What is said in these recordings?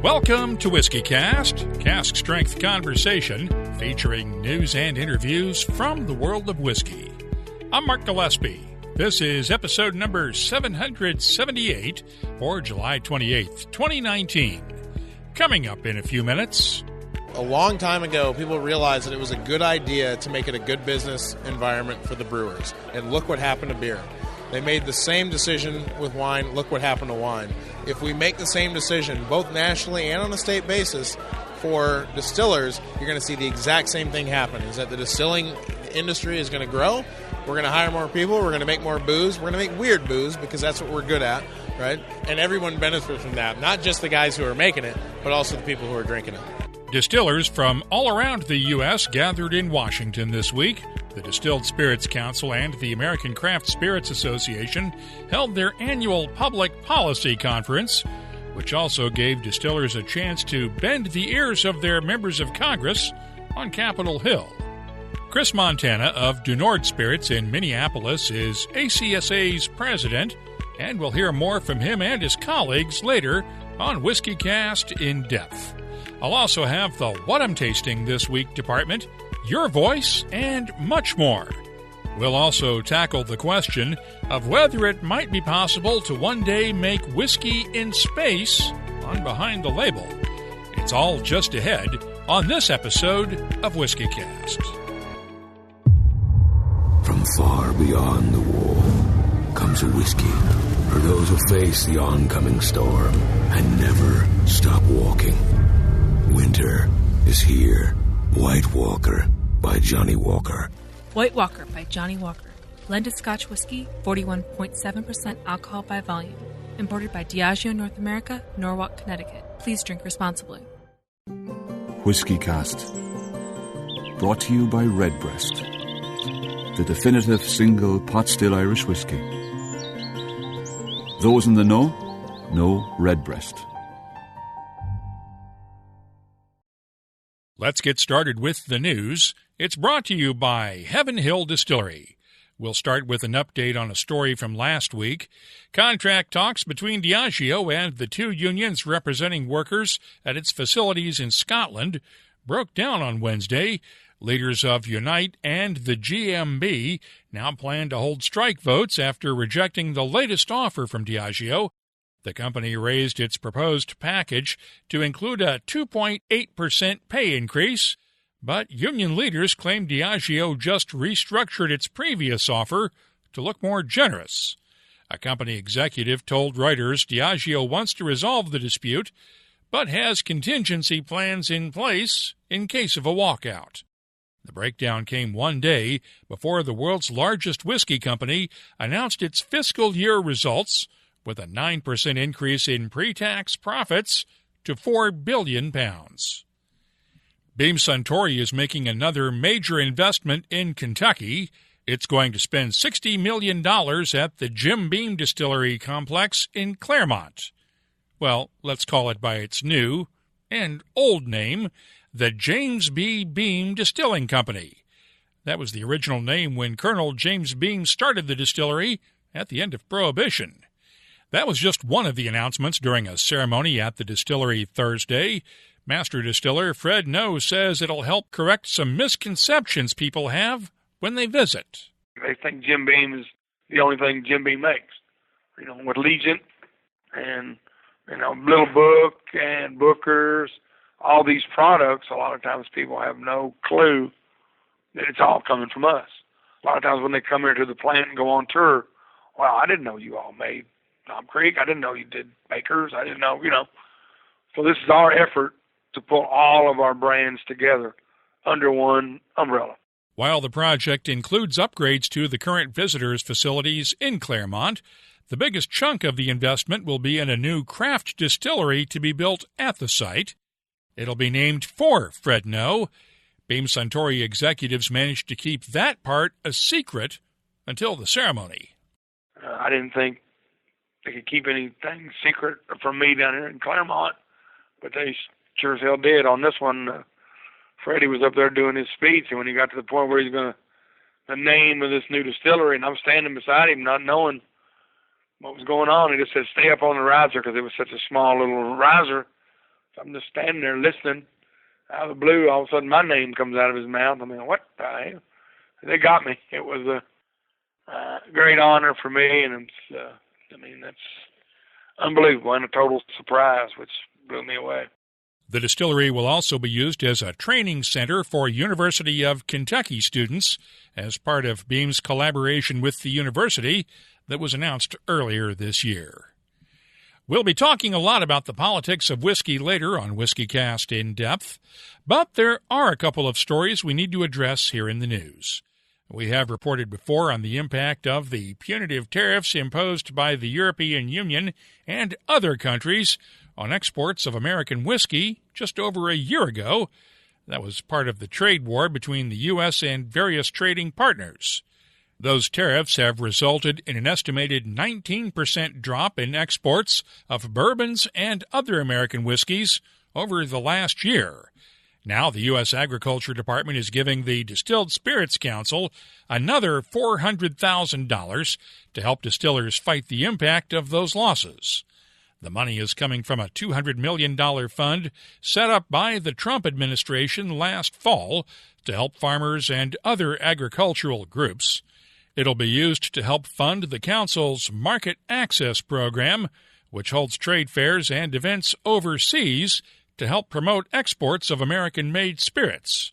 Welcome to WhiskyCast, cask strength conversation featuring news and interviews from the world of whiskey. I'm Mark Gillespie. This is episode number 778 for July 28th, 2019. Coming up in a few minutes. A long time ago, people realized that it was a good idea to make it a good business environment for the brewers. And look what happened to beer. They made the same decision with wine. Look what happened to wine. If we make the same decision, both nationally and on a state basis, for distillers, you're going to see the exact same thing happen, is that the distilling industry is going to grow. We're going to hire more people. We're going to make more booze. We're going to make weird booze because that's what we're good at, right? And everyone benefits from that, not just the guys who are making it, but also the people who are drinking it. Distillers from all around the U.S. gathered in Washington this week. The Distilled Spirits Council and the American Craft Spirits Association held their annual public policy conference, which also gave distillers a chance to bend the ears of their members of Congress on Capitol Hill. Chris Montana of Du Nord Spirits in Minneapolis is ACSA's president, and we'll hear more from him and his colleagues later on WhiskyCast in depth. I'll also have the What I'm Tasting This Week department, your voice, and much more. We'll also tackle the question of whether it might be possible to one day make whiskey in space on Behind the Label. It's all just ahead on this episode of WhiskyCast. From far beyond the wall comes a whiskey for those who face the oncoming storm and never stop walking. Winter is here. White Walker by Johnny Walker. White Walker by Johnny Walker. Blended Scotch whiskey, 41.7% alcohol by volume. Imported by Diageo North America, Norwalk, Connecticut. Please drink responsibly. WhiskyCast. Brought to you by Redbreast, the definitive single pot still Irish whiskey. Those in the know Redbreast. Let's get started with the news. It's brought to you by Heaven Hill Distillery. We'll start with an update on a story from last week. Contract talks between Diageo and the two unions representing workers at its facilities in Scotland broke down on Wednesday. Leaders of Unite and the GMB now plan to hold strike votes after rejecting the latest offer from Diageo. The company raised its proposed package to include a 2.8% pay increase, but union leaders claim Diageo just restructured its previous offer to look more generous. A company executive told Reuters Diageo wants to resolve the dispute, but has contingency plans in place in case of a walkout. The breakdown came one day before the world's largest whiskey company announced its fiscal year results, with a 9% increase in pre-tax profits to £4 billion. Beam Suntory is making another major investment in Kentucky. It's going to spend $60 million at the Jim Beam Distillery Complex in Claremont. Well, let's call it by its new and old name, the James B. Beam Distilling Company. That was the original name when Colonel James Beam started the distillery at the end of Prohibition. That was just one of the announcements during a ceremony at the distillery Thursday. Master Distiller Fred No says it'll help correct some misconceptions people have when they visit. They think Jim Beam is the only thing Jim Beam makes. With Legion and, Little Book and Booker's, all these products, a lot of times people have no clue that it's all coming from us. A lot of times when they come here to the plant and go on tour, well, I didn't know you all made Tom Creek. I didn't know you did Bakers. I didn't know, So this is our effort to pull all of our brands together under one umbrella. While the project includes upgrades to the current visitors' facilities in Claremont, the biggest chunk of the investment will be in a new craft distillery to be built at the site. It'll be named for Fred No. Beam Suntory executives managed to keep that part a secret until the ceremony. I didn't think they could keep anything secret from me down here in Claremont, but they sure as hell did. On this one, Freddie was up there doing his speech, and when he got to the point where he's going to, the name of this new distillery, and I'm standing beside him not knowing what was going on, he just said, stay up on the riser, because it was such a small little riser. So I'm just standing there listening. Out of the blue, all of a sudden my name comes out of his mouth. I mean, what the hell? They got me. It was a great honor for me, and it's, that's unbelievable and a total surprise, which blew me away. The distillery will also be used as a training center for University of Kentucky students as part of Beam's collaboration with the university that was announced earlier this year. We'll be talking a lot about the politics of whiskey later on WhiskyCast In Depth, but there are a couple of stories we need to address here in the news. We have reported before on the impact of the punitive tariffs imposed by the European Union and other countries on exports of American whiskey just over a year ago. That was part of the trade war between the U.S. and various trading partners. Those tariffs have resulted in an estimated 19% drop in exports of bourbons and other American whiskeys over the last year. Now the U.S. Agriculture Department is giving the Distilled Spirits Council another $400,000 to help distillers fight the impact of those losses. The money is coming from a $200 million fund set up by the Trump administration last fall to help farmers and other agricultural groups. It'll be used to help fund the Council's Market Access Program, which holds trade fairs and events overseas to help promote exports of American-made spirits.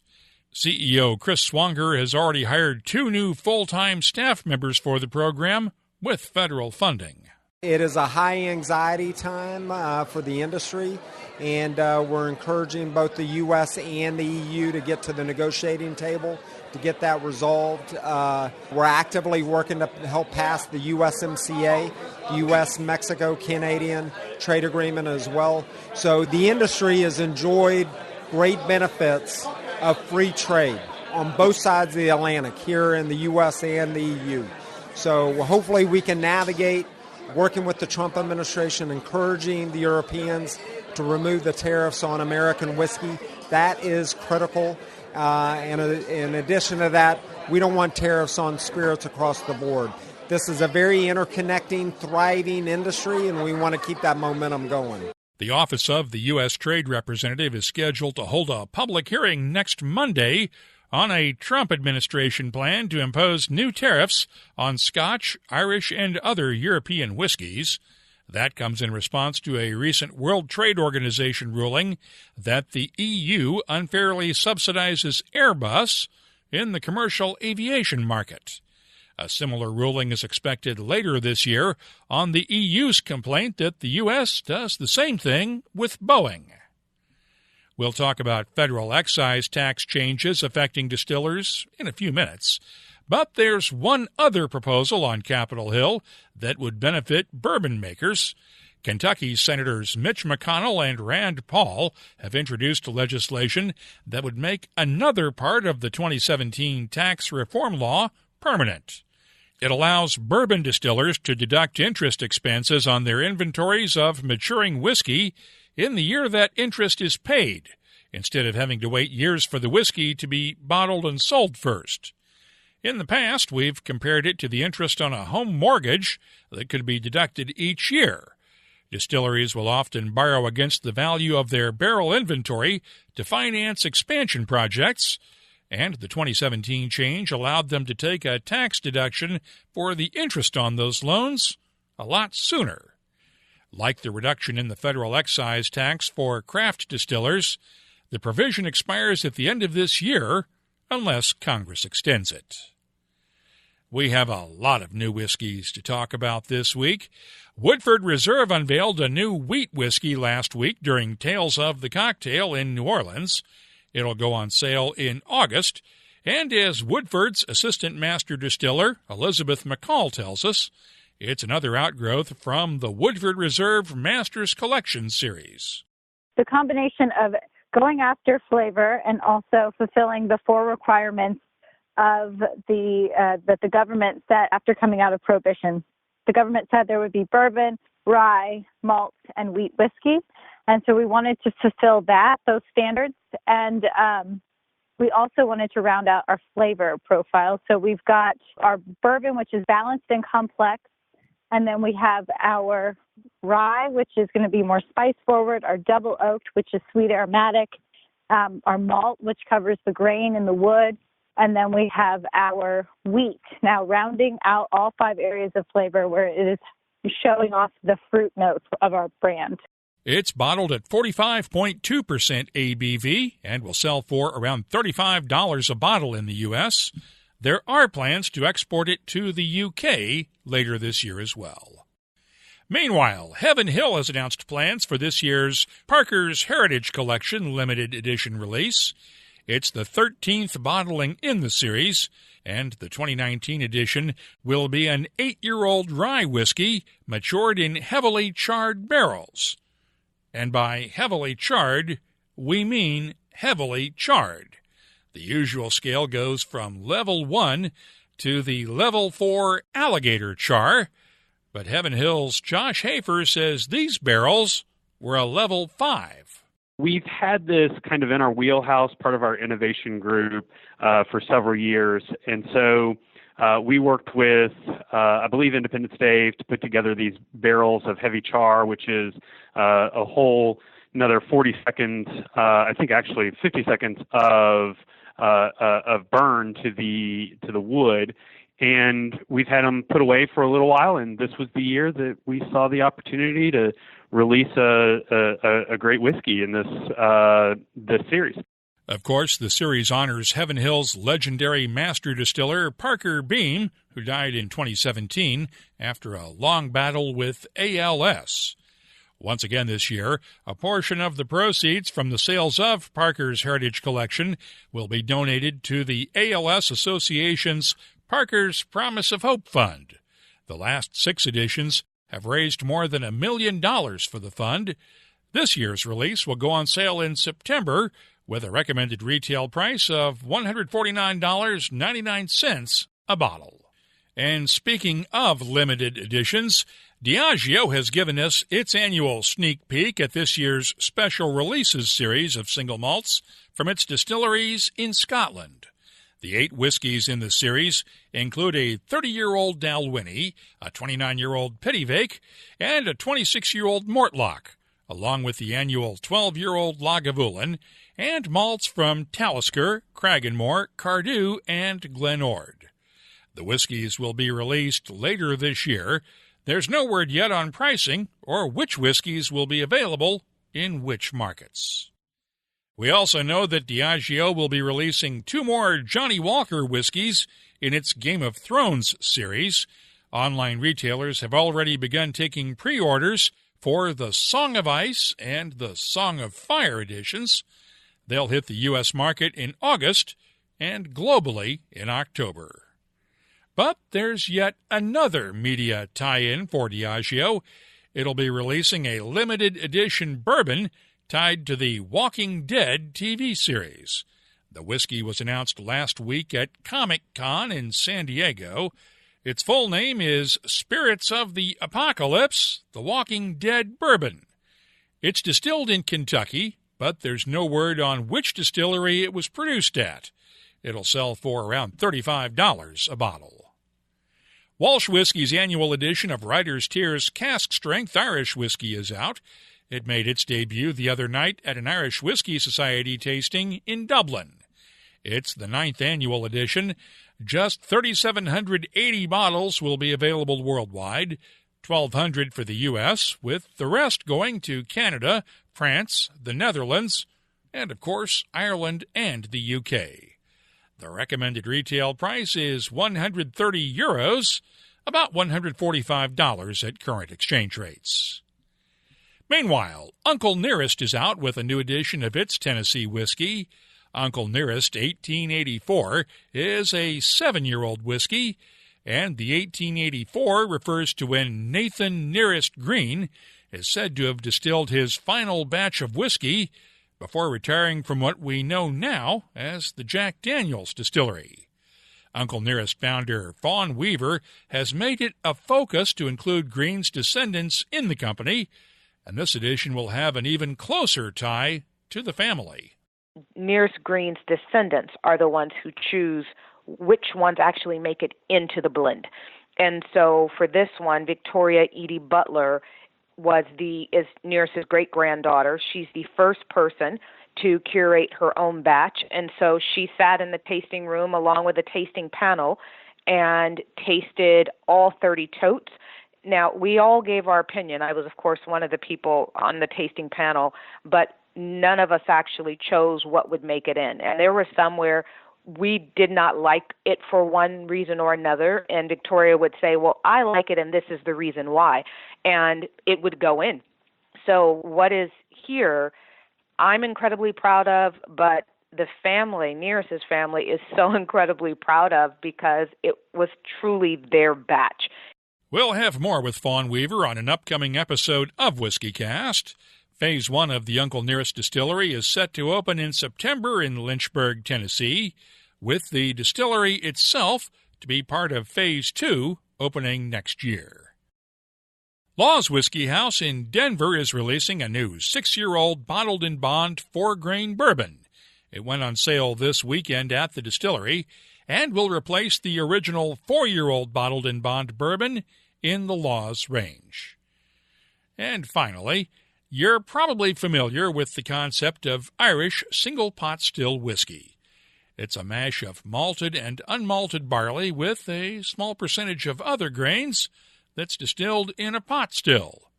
CEO Chris Swanger has already hired 2 new full-time staff members for the program with federal funding. It is a high-anxiety time for the industry, and we're encouraging both the U.S. and the EU to get to the negotiating table to get that resolved. We're actively working to help pass the USMCA, U.S.-Mexico-Canadian trade agreement as well. So the industry has enjoyed great benefits of free trade on both sides of the Atlantic, here in the U.S. and the EU. So hopefully we can navigate working with the Trump administration, encouraging the Europeans to remove the tariffs on American whiskey. That is critical. And in addition to that, we don't want tariffs on spirits across the board. This is a very interconnecting, thriving industry, and we want to keep that momentum going. The Office of the U.S. Trade Representative is scheduled to hold a public hearing next Monday on a Trump administration plan to impose new tariffs on Scotch, Irish, and other European whiskeys. That comes in response to a recent World Trade Organization ruling that the EU unfairly subsidizes Airbus in the commercial aviation market. A similar ruling is expected later this year on the EU's complaint that the U.S. does the same thing with Boeing. We'll talk about federal excise tax changes affecting distillers in a few minutes. But there's one other proposal on Capitol Hill that would benefit bourbon makers. Kentucky Senators Mitch McConnell and Rand Paul have introduced legislation that would make another part of the 2017 tax reform law permanent. It allows bourbon distillers to deduct interest expenses on their inventories of maturing whiskey in the year that interest is paid, instead of having to wait years for the whiskey to be bottled and sold first. In the past, we've compared it to the interest on a home mortgage that could be deducted each year. Distilleries will often borrow against the value of their barrel inventory to finance expansion projects, and the 2017 change allowed them to take a tax deduction for the interest on those loans a lot sooner. Like the reduction in the federal excise tax for craft distillers, the provision expires at the end of this year unless Congress extends it. We have a lot of new whiskeys to talk about this week. Woodford Reserve unveiled a new wheat whiskey last week during Tales of the Cocktail in New Orleans. It'll go on sale in August, and as Woodford's assistant master distiller, Elizabeth McCall, tells us, it's another outgrowth from the Woodford Reserve Masters Collection series. The combination of going after flavor and also fulfilling the 4 requirements of that the government set after coming out of Prohibition. The government said there would be bourbon, rye, malt, and wheat whiskey. And so we wanted to fulfill those standards. And we also wanted to round out our flavor profile. So we've got our bourbon, which is balanced and complex. And then we have our rye, which is going to be more spice forward, our double oaked, which is sweet aromatic, our malt, which covers the grain and the wood, and then we have our wheat. Now, rounding out all 5 areas of flavor where it is showing off the fruit notes of our brand. It's bottled at 45.2% ABV and will sell for around $35 a bottle in the U.S. There are plans to export it to the U.K. later this year as well. Meanwhile, Heaven Hill has announced plans for this year's Parker's Heritage Collection limited edition release. It's the 13th bottling in the series, and the 2019 edition will be an 8-year-old rye whiskey matured in heavily charred barrels. And by heavily charred, we mean heavily charred. The usual scale goes from level 1 to the level 4 alligator char, but Heaven Hill's Josh Hafer says these barrels were a level 5. We've had this kind of in our wheelhouse, part of our innovation group, for several years. And so we worked with, I believe, Independence Dave to put together these barrels of heavy char, which is a whole another 40 seconds, I think actually 50 seconds of burn to the wood. And we've had them put away for a little while, and this was the year that we saw the opportunity to release a great whiskey in this series. Of course, the series honors Heaven Hill's legendary master distiller, Parker Beam, who died in 2017 after a long battle with ALS. Once again this year, a portion of the proceeds from the sales of Parker's Heritage Collection will be donated to the ALS Association's Parker's Promise of Hope Fund. The last 6 editions have raised more than $1 million for the fund. This year's release will go on sale in September with a recommended retail price of $149.99 a bottle. And speaking of limited editions, Diageo has given us its annual sneak peek at this year's special releases series of single malts from its distilleries in Scotland. The 8 whiskeys in the series include a 30-year-old Dalwhinnie, a 29-year-old Pittyvake, and a 26-year-old Mortlach, along with the annual 12-year-old Lagavulin, and malts from Talisker, Cragganmore, Cardew, and Glenord. The whiskeys will be released later this year. There's no word yet on pricing or which whiskeys will be available in which markets. We also know that Diageo will be releasing 2 more Johnny Walker whiskeys in its Game of Thrones series. Online retailers have already begun taking pre-orders for the Song of Ice and the Song of Fire editions. They'll hit the U.S. market in August and globally in October. But there's yet another media tie-in for Diageo. It'll be releasing a limited edition bourbon tied to the Walking Dead TV series. The whiskey was announced last week at Comic-Con in San Diego. Its full name is Spirits of the Apocalypse, The Walking Dead Bourbon. It's distilled in Kentucky, but there's no word on which distillery it was produced at. It'll sell for around $35 a bottle. Walsh Whiskey's annual edition of Writer's Tears Cask Strength Irish Whiskey is out. It made its debut the other night at an Irish Whiskey Society tasting in Dublin. It's the 9th annual edition. Just 3,780 bottles will be available worldwide, 1,200 for the U.S., with the rest going to Canada, France, the Netherlands, and, of course, Ireland and the U.K. The recommended retail price is €130, about $145 at current exchange rates. Meanwhile, Uncle Nearest is out with a new edition of its Tennessee whiskey. Uncle Nearest 1884 is a 7-year-old whiskey, and the 1884 refers to when Nathan Nearest Green is said to have distilled his final batch of whiskey before retiring from what we know now as the Jack Daniel's Distillery. Uncle Nearest founder Fawn Weaver has made it a focus to include Green's descendants in the company, and this edition will have an even closer tie to the family. Nearest Green's descendants are the ones who choose which ones actually make it into the blend. And so for this one, Victoria Edie Butler is Nearest's great-granddaughter. She's the first person to curate her own batch, and so she sat in the tasting room along with a tasting panel and tasted all 30 totes. Now, we all gave our opinion. I was, of course, one of the people on the tasting panel, but none of us actually chose what would make it in. And there were some where we did not like it for one reason or another, and Victoria would say, well, I like it, and this is the reason why, and it would go in. So what is here, I'm incredibly proud of, but the family, Nearest's family, is so incredibly proud of because it was truly their batch. We'll have more with Fawn Weaver on an upcoming episode of WhiskyCast. Phase 1 of the Uncle Nearest Distillery is set to open in September in Lynchburg, Tennessee, with the distillery itself to be part of Phase 2 opening next year. Law's Whiskey House in Denver is releasing a new 6-year-old bottled in bond 4-grain bourbon. It went on sale this weekend at the distillery and will replace the original 4-year-old bottled in bond bourbon in the Law's range. And finally, you're probably familiar with the concept of Irish single pot still whiskey. It's a mash of malted and unmalted barley with a small percentage of other grains that's distilled in a pot still.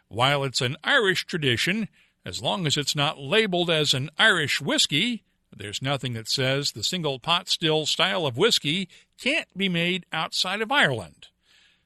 While it's an Irish tradition, as long as it's not labeled as an Irish whiskey, there's nothing that says the single pot still style of whiskey can't be made outside of Ireland.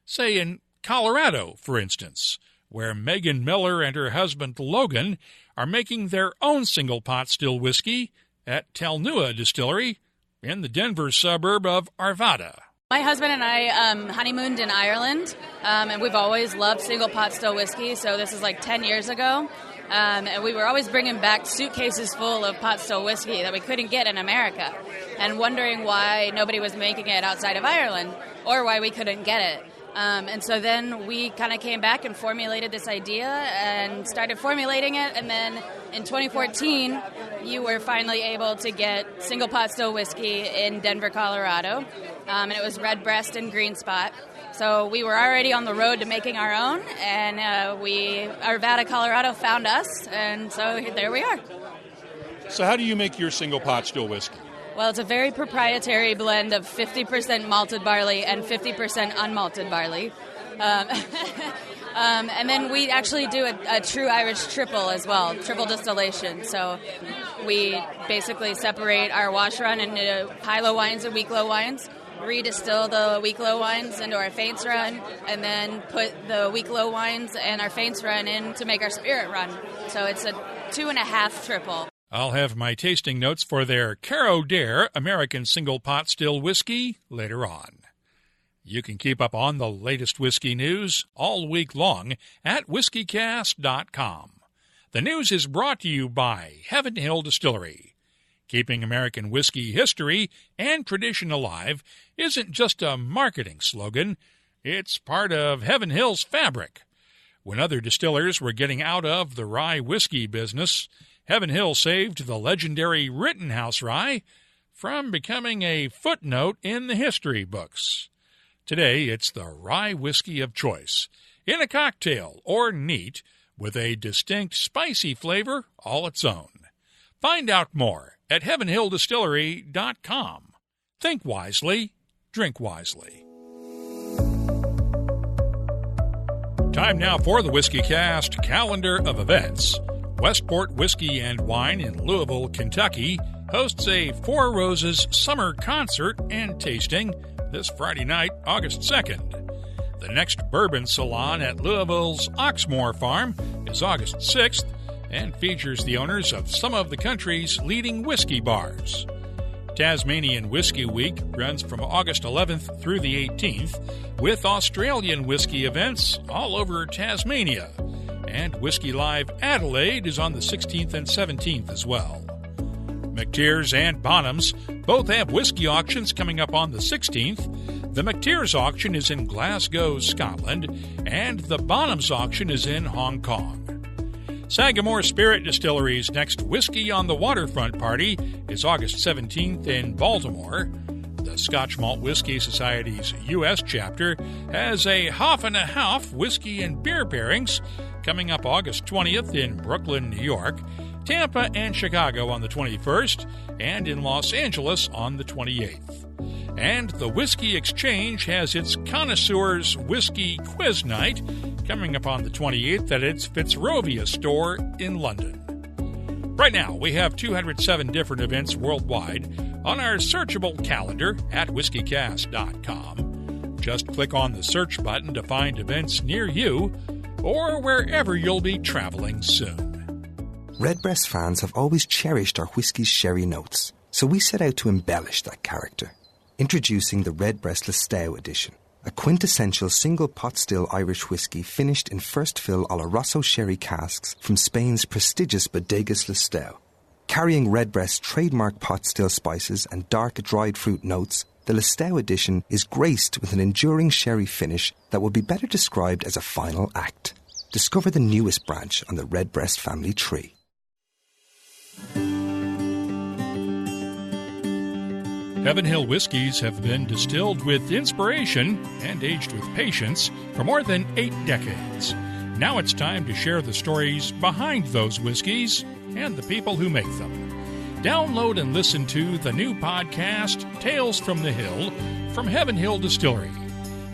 Say in Colorado, for instance, where Megan Miller and her husband Logan are making their own single pot still whiskey at Talnua Distillery in the Denver suburb of Arvada. My husband and I honeymooned in Ireland, and we've always loved single pot still whiskey, so this is like 10 years ago. And we were always bringing back suitcases full of pot still whiskey that we couldn't get in America, and wondering why nobody was making it outside of Ireland, or why we couldn't get it. And so then we kind of came back and formulated this idea and started formulating it. And then in 2014, you were finally able to get single pot still whiskey in Denver, Colorado. And it was Redbreast and Green Spot. So we were already on the road to making our own. And Arvada, Colorado found us. And so there we are. So how do you make your single pot still whiskey? Well, it's a very proprietary blend of 50% malted barley and 50% unmalted barley. And then we actually do a true Irish triple as well, triple distillation. So we basically separate our wash run into high-low wines and weak-low wines, redistill the weak-low wines into our faints run, and then put the weak-low wines and our faints run in to make our spirit run. So it's a 2.5 triple. I'll have my tasting notes for their Caro Dare American Single Pot Still Whiskey later on. You can keep up on the latest whiskey news all week long at WhiskyCast.com. The news is brought to you by Heaven Hill Distillery. Keeping American whiskey history and tradition alive isn't just a marketing slogan, it's part of Heaven Hill's fabric. When other distillers were getting out of the rye whiskey business, Heaven Hill saved the legendary Rittenhouse rye from becoming a footnote in the history books. Today, it's the rye whiskey of choice, in a cocktail or neat, with a distinct spicy flavor all its own. Find out more at heavenhilldistillery.com. Think wisely, drink wisely. Time now for the WhiskyCast calendar of events. Westport Whiskey and Wine in Louisville, Kentucky, hosts a Four Roses summer concert and tasting this Friday night, August 2nd. The next Bourbon Salon at Louisville's Oxmoor Farm is August 6th and features the owners of some of the country's leading whiskey bars. Tasmanian Whiskey Week runs from August 11th through the 18th, with Australian whiskey events all over Tasmania. And Whiskey Live Adelaide is on the 16th and 17th as well. McTeers and Bonhams both have whiskey auctions coming up on the 16th. The McTeers auction is in Glasgow, Scotland, and the Bonhams auction is in Hong Kong. Sagamore Spirit Distillery's next Whiskey on the Waterfront party is August 17th in Baltimore. The the Scotch Malt Whiskey Society's U.S. chapter has a half and a half whiskey and beer pairings coming up August 20th in Brooklyn, New York, Tampa and Chicago on the 21st, and in Los Angeles on the 28th. And the Whiskey Exchange has its Connoisseurs Whiskey Quiz Night coming up on the 28th at its Fitzrovia store in London. Right now, we have 207 different events worldwide on our searchable calendar at WhiskyCast.com. Just click on the search button to find events near you or wherever you'll be traveling soon. Redbreast fans have always cherished our whiskey's sherry notes, so we set out to embellish that character. Introducing the Redbreast Listowel edition, a quintessential single pot still Irish whiskey finished in first fill Oloroso sherry casks from Spain's prestigious Bodegas Listowel. Carrying Redbreast's trademark pot still spices and dark dried fruit notes, the Listowel edition is graced with an enduring sherry finish that would be better described as a final act. Discover the newest branch on the Redbreast family tree. Heaven Hill whiskies have been distilled with inspiration and aged with patience for more than 8 decades. Now it's time to share the stories behind those whiskeys and the people who make them. Download and listen to the new podcast, Tales from the Hill, from Heaven Hill Distillery.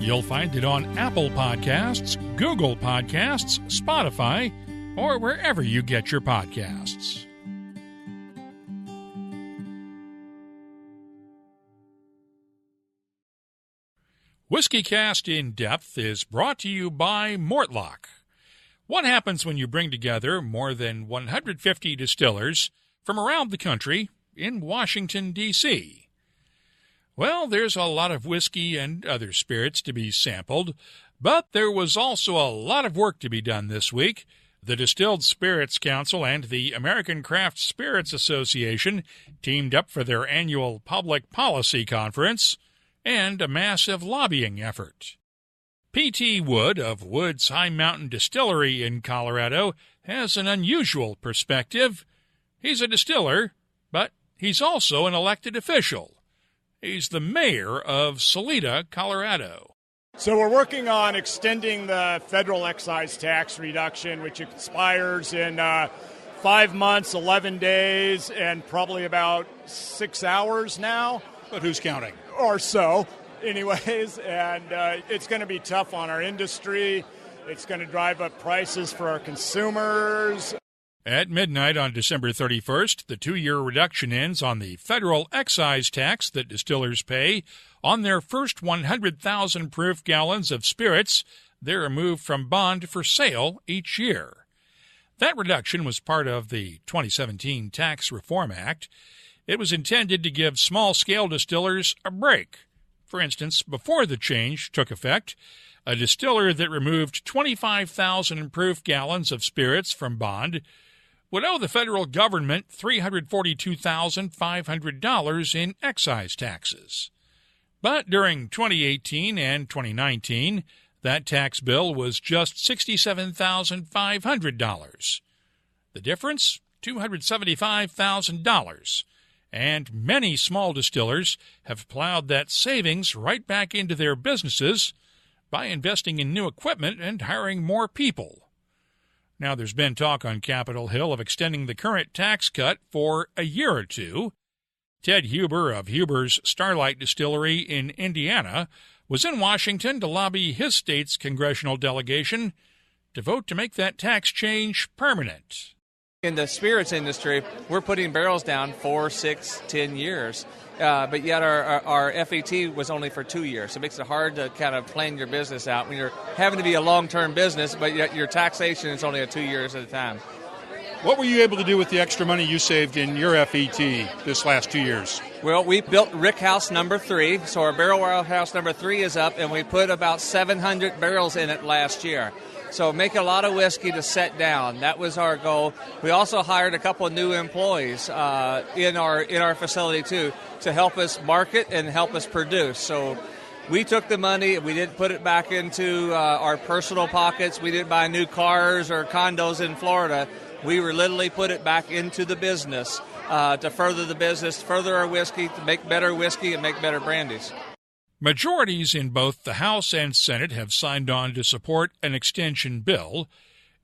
You'll find it on Apple Podcasts, Google Podcasts, Spotify, or wherever you get your podcasts. WhiskyCast In Depth is brought to you by Mortlock. What happens when you bring together more than 150 distillers from around the country in Washington, D.C.? Well, there's a lot of whiskey and other spirits to be sampled, but there was also a lot of work to be done this week. The Distilled Spirits Council and the American Craft Spirits Association teamed up for their annual public policy conference and a massive lobbying effort. P.T. Wood of Wood's High Mountain Distillery in Colorado has an unusual perspective. He's a distiller, but he's also an elected official. He's the mayor of Salida, Colorado. So we're working on extending the federal excise tax reduction, which expires in 5 months, 11 days, and probably about 6 hours now. But who's counting? Or so, anyways, and it's going to be tough on our industry. It's going to drive up prices for our consumers. At midnight on December 31st, the 2-year reduction ends on the federal excise tax that distillers pay on their first 100,000 proof gallons of spirits they're removed from bond for sale each year. That reduction was part of the 2017 Tax Reform Act. It was intended to give small-scale distillers a break. For instance, before the change took effect, a distiller that removed 25,000 proof gallons of spirits from bond would owe the federal government $342,500 in excise taxes. But during 2018 and 2019, that tax bill was just $67,500. The difference? $275,000. And many small distillers have plowed that savings right back into their businesses by investing in new equipment and hiring more people. Now, there's been talk on Capitol Hill of extending the current tax cut for a year or two. Ted Huber of Huber's Starlight Distillery in Indiana was in Washington to lobby his state's congressional delegation to vote to make that tax change permanent. In the spirits industry, we're putting barrels down 4, 6, 10 years, but yet our FET was only for 2 years. So it makes it hard to kind of plan your business out when you're having to be a long-term business, but yet your taxation is only 2 years at a time. What were you able to do with the extra money you saved in your FET this last 2 years? Well, we built Rick House number 3, so our barrel warehouse number 3 is up, and we put about 700 barrels in it last year. So make a lot of whiskey to set down. That was our goal. We also hired a couple of new employees in our facility too to help us market and help us produce. So we took the money. We didn't put it back into our personal pockets. We didn't buy new cars or condos in Florida. We literally put it back into the business. to further the business, further our whiskey, to make better whiskey and make better brandies. Majorities in both the House and Senate have signed on to support an extension bill,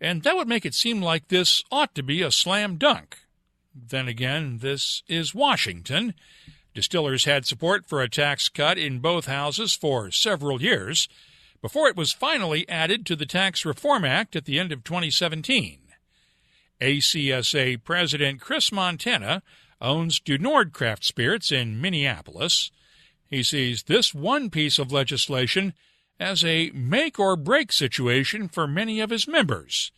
and that would make it seem like this ought to be a slam dunk. Then again, this is Washington. Distillers had support for a tax cut in both houses for several years before it was finally added to the Tax Reform Act at the end of 2017. ACSA President Chris Montana owns Du Nord Craft Spirits in Minneapolis. He sees this one piece of legislation as a make-or-break situation for many of his members,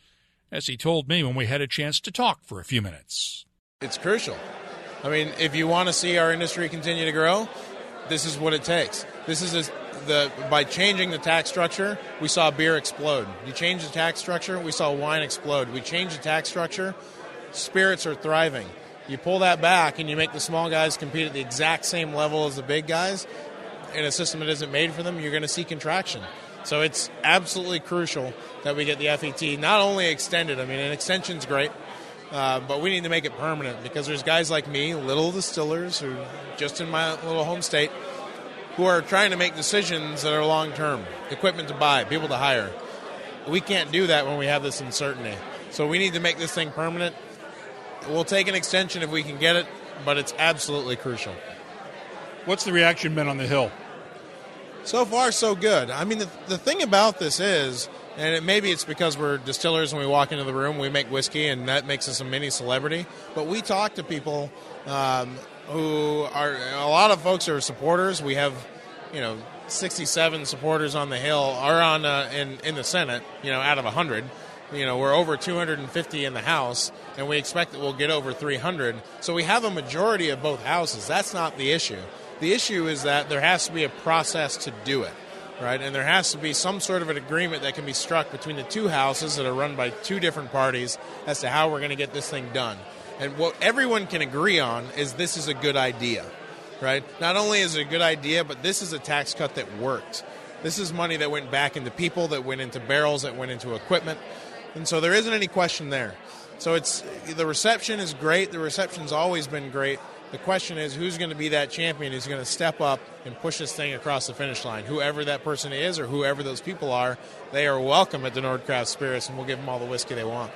as he told me when we had a chance to talk for a few minutes. It's crucial. I mean, if you want to see our industry continue to grow, this is what it takes. By changing the tax structure, we saw beer explode. You change the tax structure, we saw wine explode. We change the tax structure, spirits are thriving. You pull that back and you make the small guys compete at the exact same level as the big guys in a system that isn't made for them, you're going to see contraction. So it's absolutely crucial that we get the FET not only extended, I mean, an extension's great, but we need to make it permanent because there's guys like me, little distillers, who just in my little home state, who are trying to make decisions that are long-term, equipment to buy, people to hire. We can't do that when we have this uncertainty. So we need to make this thing permanent. We'll take an extension if we can get it, but it's absolutely crucial. What's the reaction been on the Hill? So far, so good. I mean, the thing about this is, and maybe it's because we're distillers and we walk into the room, we make whiskey, and that makes us a mini celebrity, but we talk to people who are, a lot of folks are supporters. We have, 67 supporters on the Hill, or in the Senate, out of 100. We're over 250 in the House, and we expect that we'll get over 300. So we have a majority of both houses. That's not the issue. The issue is that there has to be a process to do it, right? And there has to be some sort of an agreement that can be struck between the two houses that are run by two different parties as to how we're going to get this thing done. And what everyone can agree on is this is a good idea, right? Not only is it a good idea, but this is a tax cut that worked. This is money that went back into people, that went into barrels, that went into equipment. And so there isn't any question there. So the reception is great. The reception's always been great. The question is, who's going to be that champion who's going to step up and push this thing across the finish line? Whoever that person is or whoever those people are, they are welcome at the Nord Craft Spirits, and we'll give them all the whiskey they want.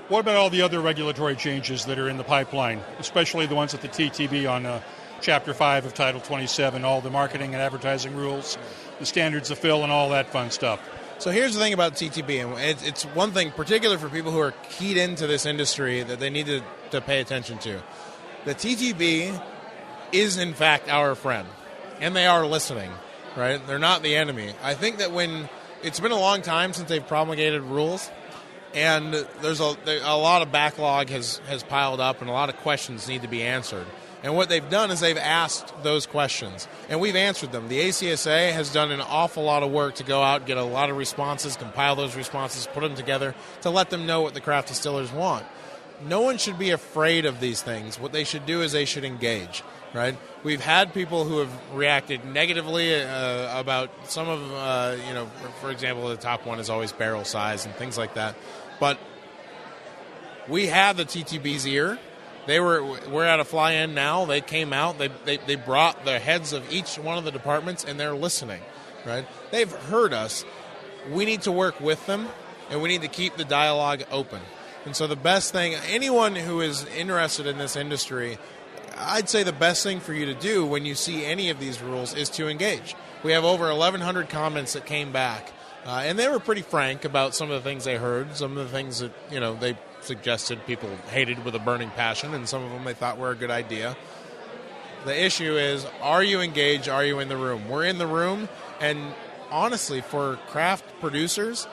What about all the other regulatory changes that are in the pipeline, especially the ones at the TTB on Chapter 5 of Title 27, all the marketing and advertising rules, the standards of fill, and all that fun stuff? So here's the thing about TTB, and it's one thing particular for people who are keyed into this industry that they need to pay attention to. The TTB is, in fact, our friend, and they are listening, right? They're not the enemy. I think that it's been a long time since they've promulgated rules, and there's a lot of backlog has piled up, and a lot of questions need to be answered. And what they've done is they've asked those questions, and we've answered them. The ACSA has done an awful lot of work to go out, get a lot of responses, compile those responses, put them together to let them know what the craft distillers want. No one should be afraid of these things. What they should do is they should engage, right? We've had people who have reacted negatively about some of, for example, the top one is always barrel size and things like that. But we have the TTB's ear. We're at a fly-in now. They came out. They brought the heads of each one of the departments, and they're listening, right? They've heard us. We need to work with them, and we need to keep the dialogue open. And so the best thing, anyone who is interested in this industry, I'd say the best thing for you to do when you see any of these rules is to engage. We have over 1,100 comments that came back, and they were pretty frank about some of the things they heard, some of the things that, they suggested people hated with a burning passion, and some of them they thought were a good idea. The issue is, are you engaged? Are you in the room? We're in the room, and honestly, for craft producers,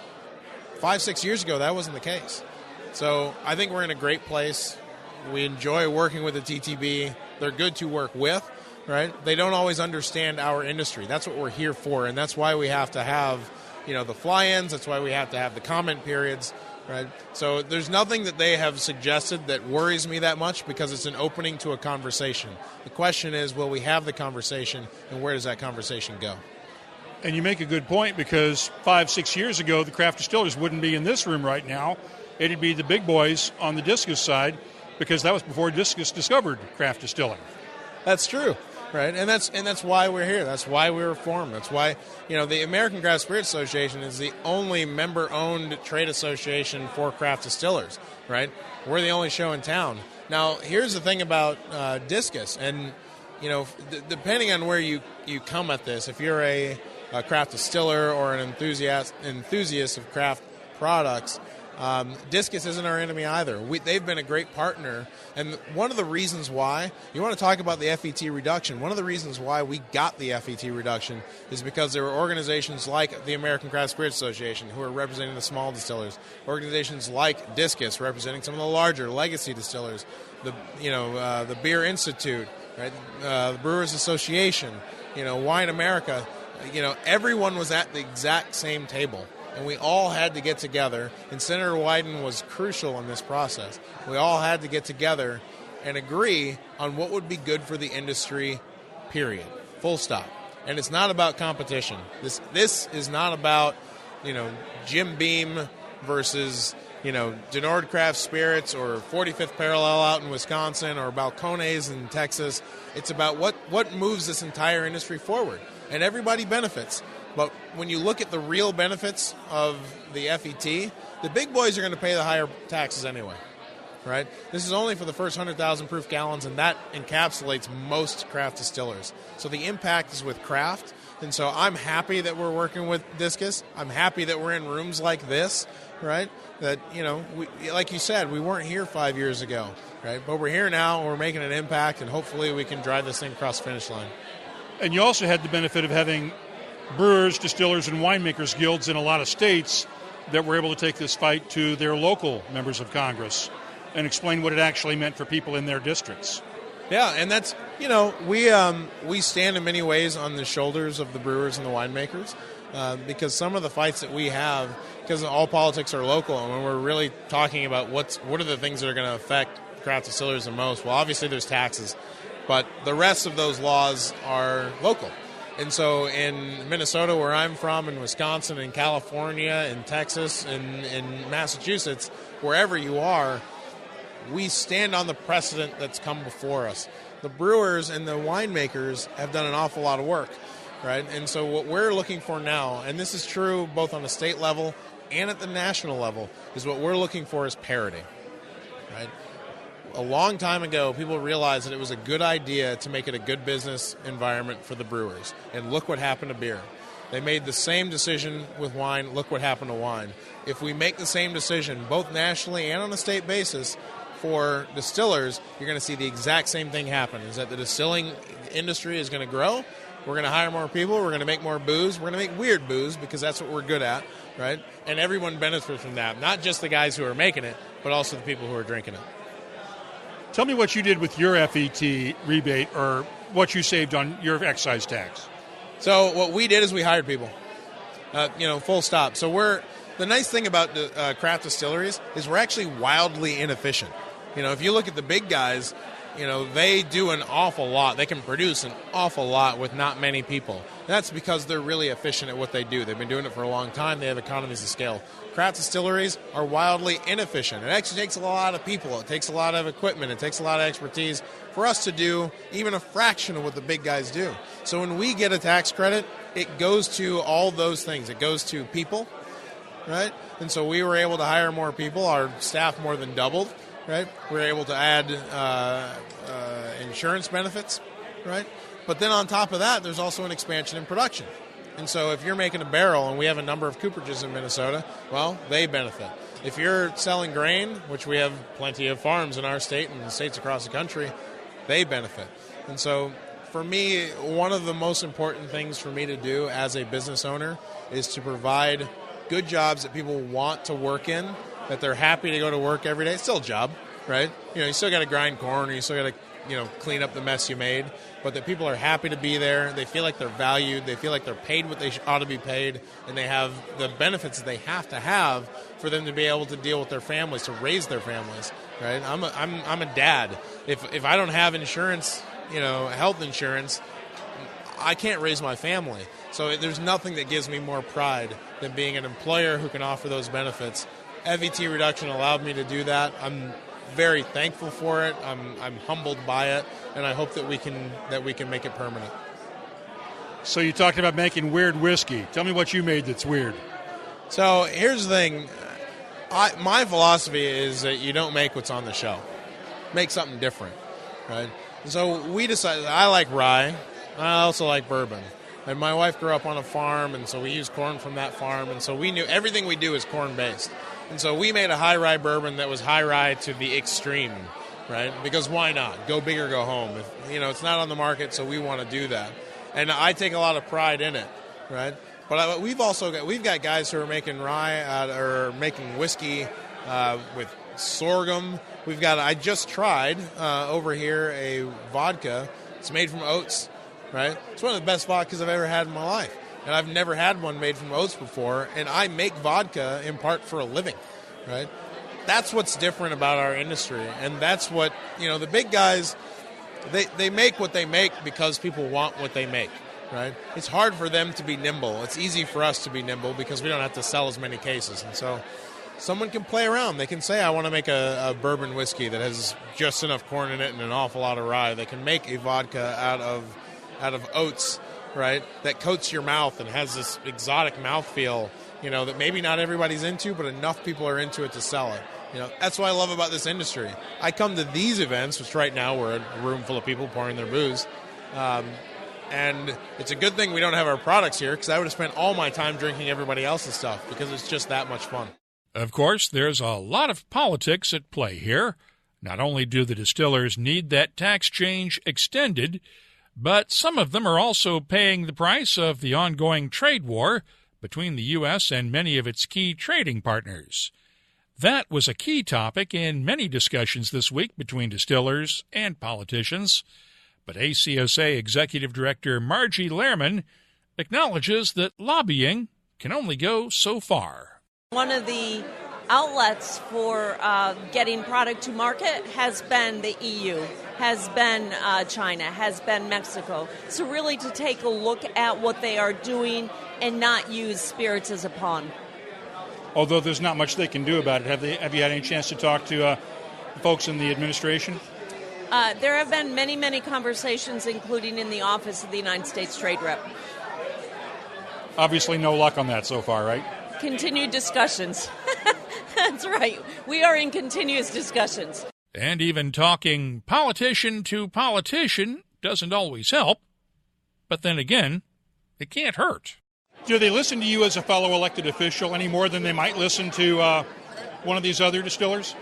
5-6 years ago, that wasn't the case. So I think we're in a great place. We enjoy working with the TTB. They're good to work with, right? They don't always understand our industry. That's what we're here for, and that's why we have to have, the fly-ins. That's why we have to have the comment periods, right? So there's nothing that they have suggested that worries me that much because it's an opening to a conversation. The question is, will we have the conversation, and where does that conversation go? And you make a good point because 5-6 years ago, the craft distillers wouldn't be in this room right now. It'd be the big boys on the discus side, because that was before Discus discovered craft distilling. That's true, right? And that's why we're here. That's why we were formed. That's why, the American Craft Spirits Association is the only member-owned trade association for craft distillers, right? We're the only show in town. Now, here's the thing about Discus, and depending on where you come at this, if you're a craft distiller or an enthusiast of craft products, Discus isn't our enemy either. They've been a great partner, and one of the reasons why, you want to talk about the FET reduction, one of the reasons why we got the FET reduction is because there were organizations like the American Craft Spirits Association who are representing the small distillers, organizations like Discus representing some of the larger legacy distillers, the Beer Institute, right? The Brewers Association, Wine America, everyone was at the exact same table. And we all had to get together, and Senator Wyden was crucial in this process. We all had to get together and agree on what would be good for the industry, period. Full stop. And it's not about competition. This is not about, Jim Beam versus, Denord Craft Spirits or 45th Parallel out in Wisconsin or Balcones in Texas. It's about what moves this entire industry forward. And everybody benefits. But when you look at the real benefits of the FET, the big boys are going to pay the higher taxes anyway, right? This is only for the first 100,000 proof gallons, and that encapsulates most craft distillers. So the impact is with craft, and so I'm happy that we're working with Discus. I'm happy that we're in rooms like this, right? That, like you said, we weren't here 5 years ago, right? But we're here now, and we're making an impact, and hopefully we can drive this thing across the finish line. And you also had the benefit of having brewers, distillers, and winemakers guilds in a lot of states that were able to take this fight to their local members of Congress and explain what it actually meant for people in their districts. Yeah, and that's, we stand in many ways on the shoulders of the brewers and the winemakers because some of the fights that we have, because all politics are local, and when we're really talking about what are the things that are going to affect craft distillers the most, well, obviously there's taxes, but the rest of those laws are local. And so in Minnesota, where I'm from, in Wisconsin, in California, in Texas, in Massachusetts, wherever you are, we stand on the precedent that's come before us. The brewers and the winemakers have done an awful lot of work, right? And so what we're looking for now, and this is true both on the state level and at the national level, is what we're looking for is parity, right? A long time ago, people realized that it was a good idea to make it a good business environment for the brewers. And look what happened to beer. They made the same decision with wine. Look what happened to wine. If we make the same decision, both nationally and on a state basis, for distillers, you're going to see the exact same thing happen, is that the distilling industry is going to grow. We're going to hire more people. We're going to make more booze. We're going to make weird booze because that's what we're good at, right? And everyone benefits from that. Not just the guys who are making it, but also the people who are drinking it. Tell me what you did with your FET rebate or what you saved on your excise tax. So what we did is we hired people, full stop. So the nice thing about craft distilleries is we're actually wildly inefficient. If you look at the big guys, they do an awful lot. They can produce an awful lot with not many people. That's because they're really efficient at what they do. They've been doing it for a long time. They have economies of scale. Craft distilleries are wildly inefficient. It actually takes a lot of people. It takes a lot of equipment. It takes a lot of expertise for us to do even a fraction of what the big guys do. So when we get a tax credit, it goes to all those things. It goes to people, right? And so we were able to hire more people. Our staff more than doubled, right? We were able to add insurance benefits, right? But then on top of that, there's also an expansion in production. And so if you're making a barrel, and we have a number of cooperages in Minnesota, well, they benefit. If you're selling grain, which we have plenty of farms in our state and states across the country, they benefit. And so for me, one of the most important things for me to do as a business owner is to provide good jobs that people want to work in, that they're happy to go to work every day. It's still a job, right? You still got to grind corn, or you still got to clean up the mess you made, but that people are happy to be there. They feel like they're valued. They feel like they're paid what they ought to be paid, and they have the benefits that they have to have for them to be able to deal with their families, to raise their families. Right? I'm a dad. If I don't have insurance, health insurance, I can't raise my family. So there's nothing that gives me more pride than being an employer who can offer those benefits. FET reduction allowed me to do that. I'm very thankful for it. I'm humbled by it, and I hope that we can make it permanent. So you talked about making weird whiskey. Tell me what you made that's weird. So here's the thing. My philosophy is that you don't make what's on the shelf. Make something different, right? So we decided, I like rye. I also like bourbon. And my wife grew up on a farm, and so we use corn from that farm. And so we knew everything we do is corn-based. And so we made a high rye bourbon that was high rye to the extreme, right? Because why not? Go big or go home. It's not on the market, so we want to do that. And I take a lot of pride in it, right? But we've got guys who are making rye or making whiskey with sorghum. I just tried over here a vodka. It's made from oats, right? It's one of the best vodkas I've ever had in my life. And I've never had one made from oats before. And I make vodka in part for a living, right? That's what's different about our industry. And that's what, the big guys, they make what they make because people want what they make. Right? It's hard for them to be nimble. It's easy for us to be nimble because we don't have to sell as many cases. And so someone can play around. They can say, I want to make a bourbon whiskey that has just enough corn in it and an awful lot of rye. They can make a vodka out of oats, right, that coats your mouth and has this exotic mouthfeel, that maybe not everybody's into, but enough people are into it to sell it. That's what I love about this industry. I come to these events, which right now we're a room full of people pouring their booze, and it's a good thing we don't have our products here, because I would have spent all my time drinking everybody else's stuff, because it's just that much fun. Of course, there's a lot of politics at play here. Not only do the distillers need that tax change extended, but some of them are also paying the price of the ongoing trade war between the U.S. and many of its key trading partners. That was a key topic in many discussions this week between distillers and politicians. But ACSA Executive Director Margie Lehrman acknowledges that lobbying can only go so far. One of the outlets for getting product to market has been the EU, has been China, has been Mexico. So really to take a look at what they are doing and not use spirits as a pawn. Although there's not much they can do about it. Have you had any chance to talk to folks in the administration? There have been many, many conversations, including in the office of the United States Trade Rep. Obviously no luck on that so far, right? Continued discussions. That's right. We are in continuous discussions. And even talking politician to politician doesn't always help. But then again, it can't hurt. Do they listen to you as a fellow elected official any more than they might listen to one of these other distillers?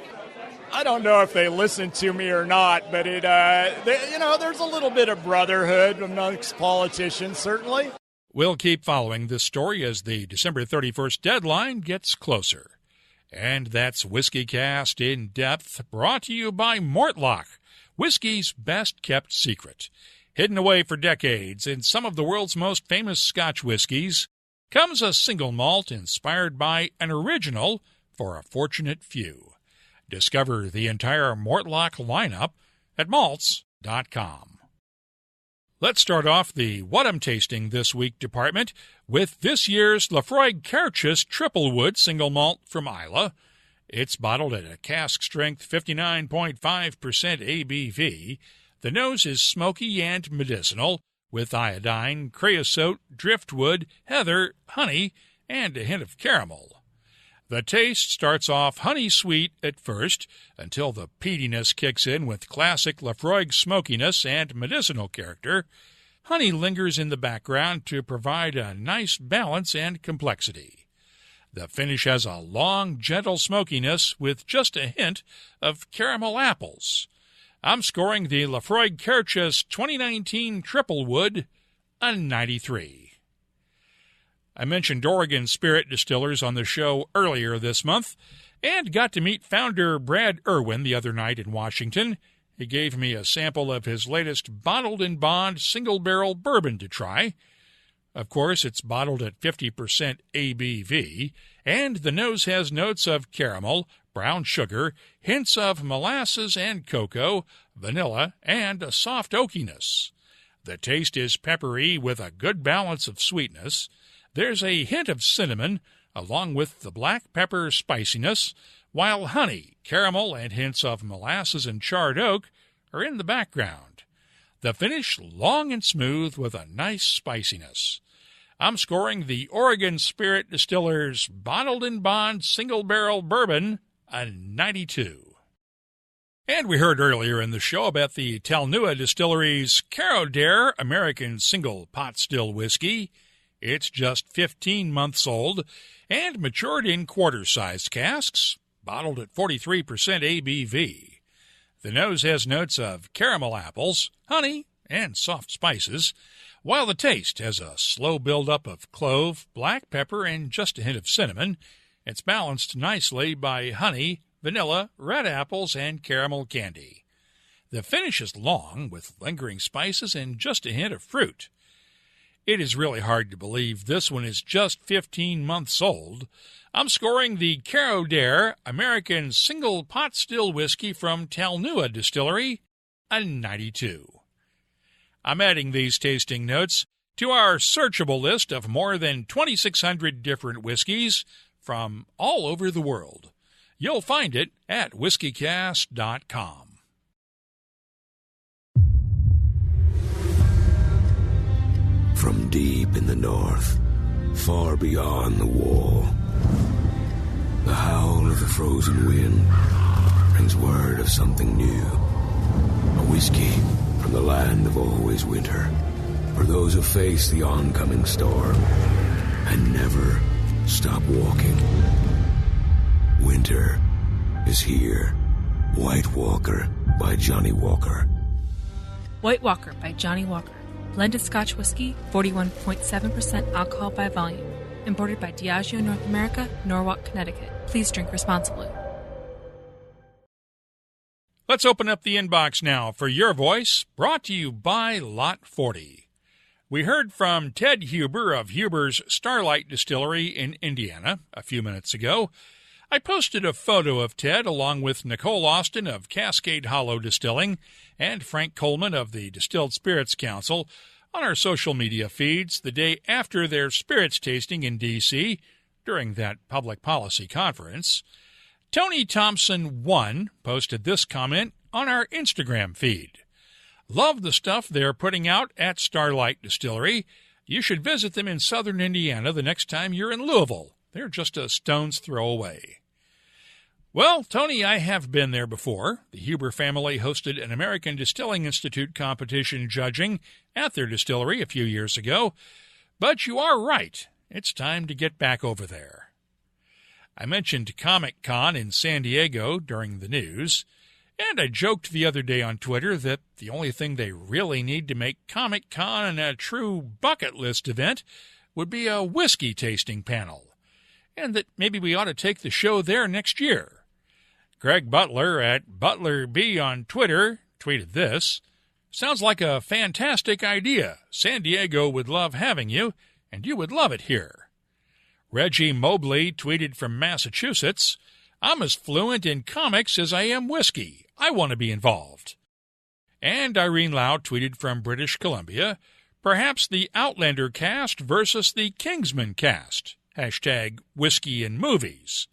I don't know if they listen to me or not, but there's a little bit of brotherhood amongst politicians, certainly. We'll keep following this story as the December 31st deadline gets closer. And that's WhiskyCast in Depth, brought to you by Mortlach, whiskey's best-kept secret. Hidden away for decades in some of the world's most famous Scotch whiskeys, comes a single malt inspired by an original for a fortunate few. Discover the entire Mortlach lineup at malts.com. Let's start off the What I'm Tasting This Week department with this year's Laphroaig Cairdeas Triple Wood Single Malt from Islay. It's bottled at a cask-strength 59.5% ABV. The nose is smoky and medicinal, with iodine, creosote, driftwood, heather, honey, and a hint of caramel. The taste starts off honey-sweet at first, until the peatiness kicks in with classic Laphroaig smokiness and medicinal character. Honey lingers in the background to provide a nice balance and complexity. The finish has a long, gentle smokiness with just a hint of caramel apples. I'm scoring the Laphroaig Cairdeas 2019 Triple Wood a 93. I mentioned Oregon Spirit Distillers on the show earlier this month and got to meet founder Brad Irwin the other night in Washington. He gave me a sample of his latest bottled in bond single-barrel bourbon to try. Of course, it's bottled at 50% ABV, and the nose has notes of caramel, brown sugar, hints of molasses and cocoa, vanilla, and a soft oakiness. The taste is peppery with a good balance of sweetness. There's a hint of cinnamon, along with the black pepper spiciness, while honey, caramel, and hints of molasses and charred oak are in the background. The finish long and smooth with a nice spiciness. I'm scoring the Oregon Spirit Distillers Bottled in Bond Single Barrel Bourbon a 92. And we heard earlier in the show about the Talnua Distillery's Caro Dare American Single Pot Still Whiskey. It's just 15 months old and matured in quarter-sized casks, bottled at 43% ABV. The nose has notes of caramel apples, honey, and soft spices, while the taste has a slow build-up of clove, black pepper, and just a hint of cinnamon. It's balanced nicely by honey, vanilla, red apples, and caramel candy. The finish is long, with lingering spices and just a hint of fruit. It is really hard to believe this one is just 15 months old. I'm scoring the Caro Dare American Single Pot Still Whiskey from Talnua Distillery a 92. I'm adding these tasting notes to our searchable list of more than 2,600 different whiskeys from all over the world. You'll find it at WhiskyCast.com. From deep in the north, far beyond the wall, the howl of the frozen wind brings word of something new. A whiskey from the land of always winter, for those who face the oncoming storm and never stop walking. Winter is here. White Walker by Johnny Walker. White Walker by Johnny Walker. Blended Scotch whiskey, 41.7% alcohol by volume. Imported by Diageo North America, Norwalk, Connecticut. Please drink responsibly. Let's open up the inbox now for your voice, brought to you by Lot 40. We heard from Ted Huber of Huber's Starlight Distillery in Indiana a few minutes ago. I posted a photo of Ted along with Nicole Austin of Cascade Hollow Distilling and Frank Coleman of the Distilled Spirits Council on our social media feeds the day after their spirits tasting in D.C. during that public policy conference. Tony Thompson 1 posted this comment on our Instagram feed. Love the stuff they're putting out at Starlight Distillery. You should visit them in southern Indiana the next time you're in Louisville. They're just a stone's throw away. Well, Tony, I have been there before. The Huber family hosted an American Distilling Institute competition judging at their distillery a few years ago. But you are right. It's time to get back over there. I mentioned Comic-Con in San Diego during the news, and I joked the other day on Twitter that the only thing they really need to make Comic-Con a true bucket list event would be a whiskey tasting panel, and that maybe we ought to take the show there next year. Greg Butler at ButlerB on Twitter tweeted this. Sounds like a fantastic idea. San Diego would love having you, and you would love it here. Reggie Mobley tweeted from Massachusetts, I'm as fluent in comics as I am whiskey. I want to be involved. And Irene Lau tweeted from British Columbia, perhaps the Outlander cast versus the Kingsman cast. Hashtag whiskey and movies.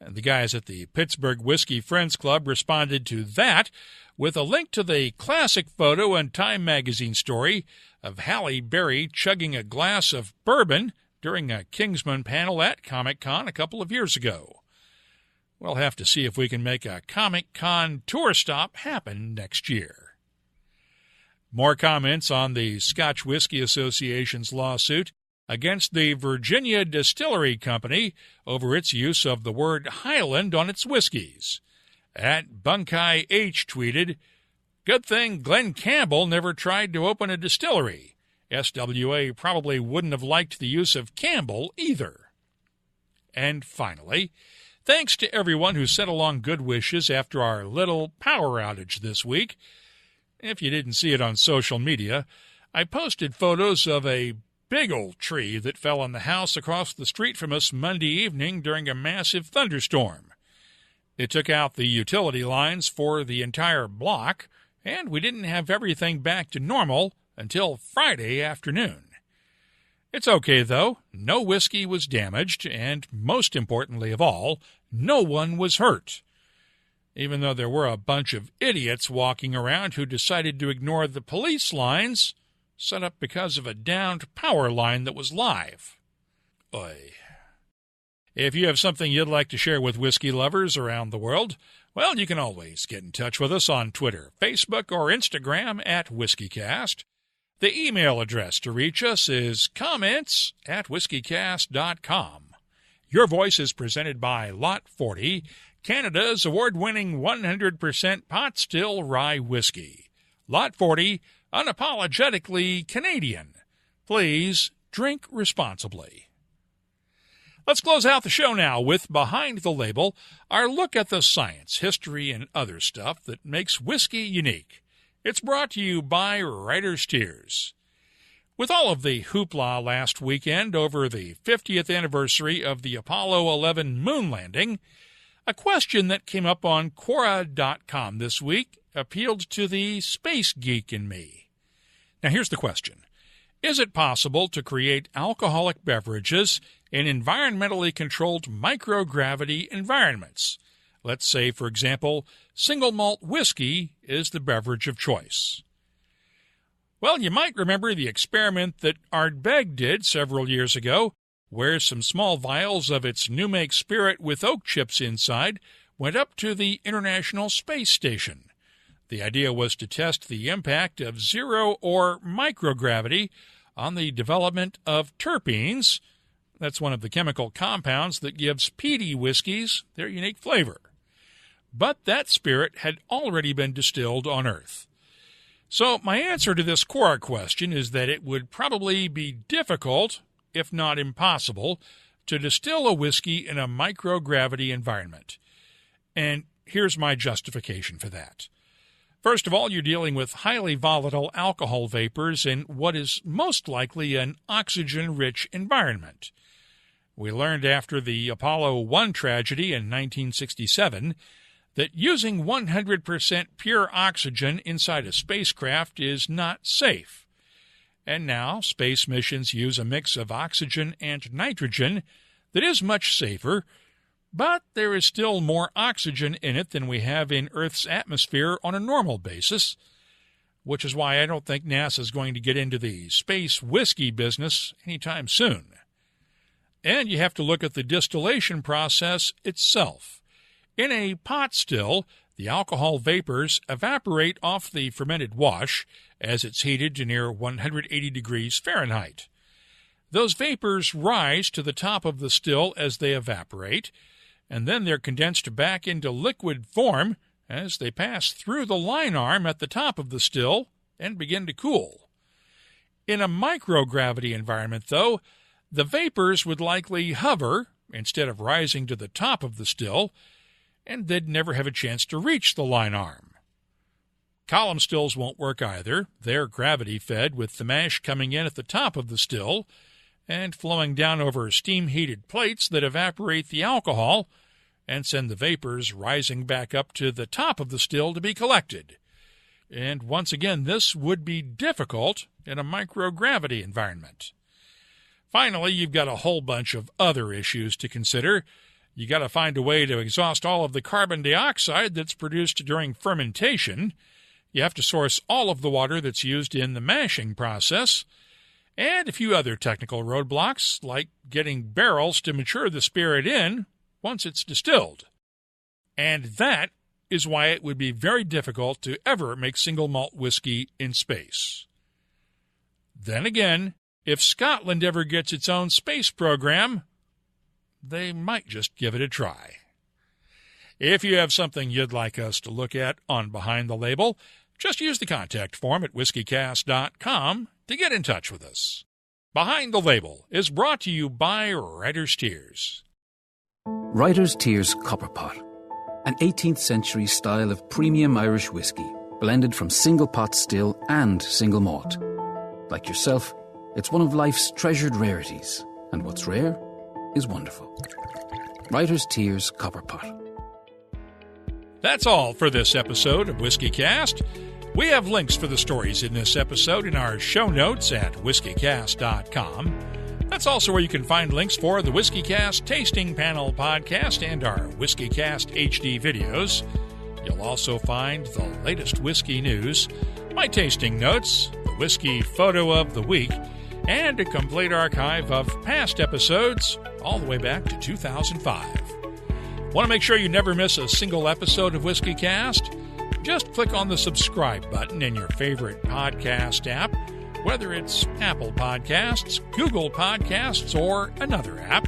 And the guys at the Pittsburgh Whiskey Friends Club responded to that with a link to the classic photo and Time magazine story of Halle Berry chugging a glass of bourbon during a Kingsman panel at Comic-Con a couple of years ago. We'll have to see if we can make a Comic-Con tour stop happen next year. More comments on the Scotch Whisky Association's lawsuit against the Virginia Distillery Company over its use of the word Highland on its whiskeys. At Bunkai H tweeted, good thing Glenn Campbell never tried to open a distillery. SWA probably wouldn't have liked the use of Campbell either. And finally, thanks to everyone who sent along good wishes after our little power outage this week. If you didn't see it on social media, I posted photos of a big old tree that fell on the house across the street from us Monday evening during a massive thunderstorm. It took out the utility lines for the entire block, and we didn't have everything back to normal until Friday afternoon. It's okay, though. No whiskey was damaged, and most importantly of all, no one was hurt. Even though there were a bunch of idiots walking around who decided to ignore the police lines set up because of a downed power line that was live. Oy. If you have something you'd like to share with whiskey lovers around the world, well, you can always get in touch with us on Twitter, Facebook, or Instagram at WhiskyCast. The email address to reach us is comments@whiskycast.com. Your voice is presented by Lot 40, Canada's award-winning 100% pot still rye whiskey. Lot 40, unapologetically Canadian. Please drink responsibly. Let's close out the show now with Behind the Label, our look at the science, history, and other stuff that makes whiskey unique. It's brought to you by Writer's Tears. With all of the hoopla last weekend over the 50th anniversary of the Apollo 11 moon landing, a question that came up on Quora.com this week appealed to the space geek in me. Now here's the question. Is it possible to create alcoholic beverages in environmentally controlled microgravity environments? Let's say, for example, single malt whiskey is the beverage of choice. Well, you might remember the experiment that Ardbeg did several years ago, where some small vials of its new make spirit with oak chips inside went up to the International Space Station. The idea was to test the impact of zero or microgravity on the development of terpenes. That's one of the chemical compounds that gives peaty whiskeys their unique flavor. But that spirit had already been distilled on Earth. So my answer to this Quora question is that it would probably be difficult, if not impossible, to distill a whiskey in a microgravity environment. And here's my justification for that. First of all, you're dealing with highly volatile alcohol vapors in what is most likely an oxygen-rich environment. We learned after the Apollo 1 tragedy in 1967 that using 100% pure oxygen inside a spacecraft is not safe. And now space missions use a mix of oxygen and nitrogen that is much safer, but there is still more oxygen in it than we have in Earth's atmosphere on a normal basis, which is why I don't think NASA is going to get into the space whiskey business anytime soon. And you have to look at the distillation process itself. In a pot still, the alcohol vapors evaporate off the fermented wash as it's heated to near 180 degrees Fahrenheit. Those vapors rise to the top of the still as they evaporate, and then they're condensed back into liquid form as they pass through the line arm at the top of the still and begin to cool. In a microgravity environment, though, the vapors would likely hover instead of rising to the top of the still, and they'd never have a chance to reach the line arm. Column stills won't work either. They're gravity-fed, with the mash coming in at the top of the still and flowing down over steam-heated plates that evaporate the alcohol and send the vapors rising back up to the top of the still to be collected. And once again, this would be difficult in a microgravity environment. Finally, you've got a whole bunch of other issues to consider. You got to find a way to exhaust all of the carbon dioxide that's produced during fermentation. You have to source all of the water that's used in the mashing process, and a few other technical roadblocks, like getting barrels to mature the spirit in once it's distilled. And that is why it would be very difficult to ever make single malt whiskey in space. Then again, if Scotland ever gets its own space program, they might just give it a try. If you have something you'd like us to look at on Behind the Label, just use the contact form at WhiskyCast.com to get in touch with us. Behind the Label is brought to you by Writer's Tears. Writer's Tears Copper Pot, an 18th century style of premium Irish whiskey, blended from single pot still and single malt. Like yourself, it's one of life's treasured rarities, and what's rare is wonderful. Writer's Tears Copper Pot. That's all for this episode of WhiskyCast. We have links for the stories in this episode in our show notes at WhiskyCast.com. That's also where you can find links for the WhiskyCast Tasting Panel podcast and our WhiskyCast HD videos. You'll also find the latest whiskey news, my tasting notes, the whiskey photo of the week, and a complete archive of past episodes all the way back to 2005. Want to make sure you never miss a single episode of WhiskyCast? Just click on the subscribe button in your favorite podcast app, whether it's Apple Podcasts, Google Podcasts, or another app.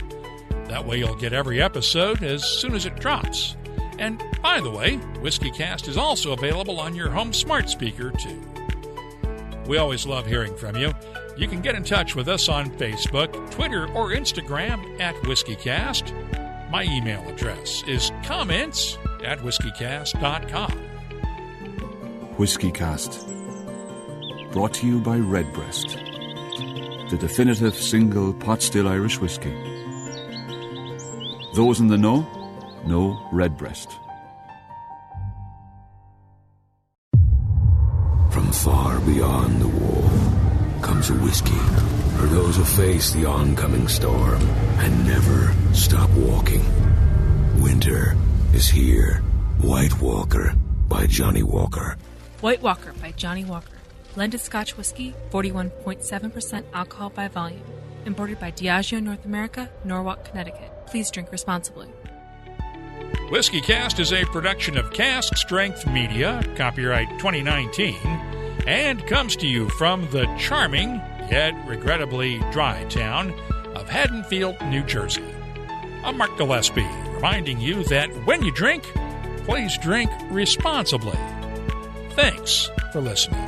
That way you'll get every episode as soon as it drops. And by the way, WhiskyCast is also available on your home smart speaker, too. We always love hearing from you. You can get in touch with us on Facebook, Twitter, or Instagram at WhiskyCast. My email address is comments@whiskycast.com. WhiskyCast. Brought to you by Redbreast, the definitive single pot still Irish whiskey. Those in the know Redbreast. From far beyond the wall comes a whiskey for those who face the oncoming storm and never stop walking. Winter is here. White Walker by Johnny Walker. White Walker by Johnny Walker. Blended Scotch whiskey, 41.7% alcohol by volume. Imported by Diageo North America, Norwalk, Connecticut. Please drink responsibly. WhiskyCast is a production of Cask Strength Media, copyright 2019, and comes to you from the charming, yet regrettably dry town of Haddonfield, New Jersey. I'm Mark Gillespie, reminding you that when you drink, please drink responsibly. Thanks for listening.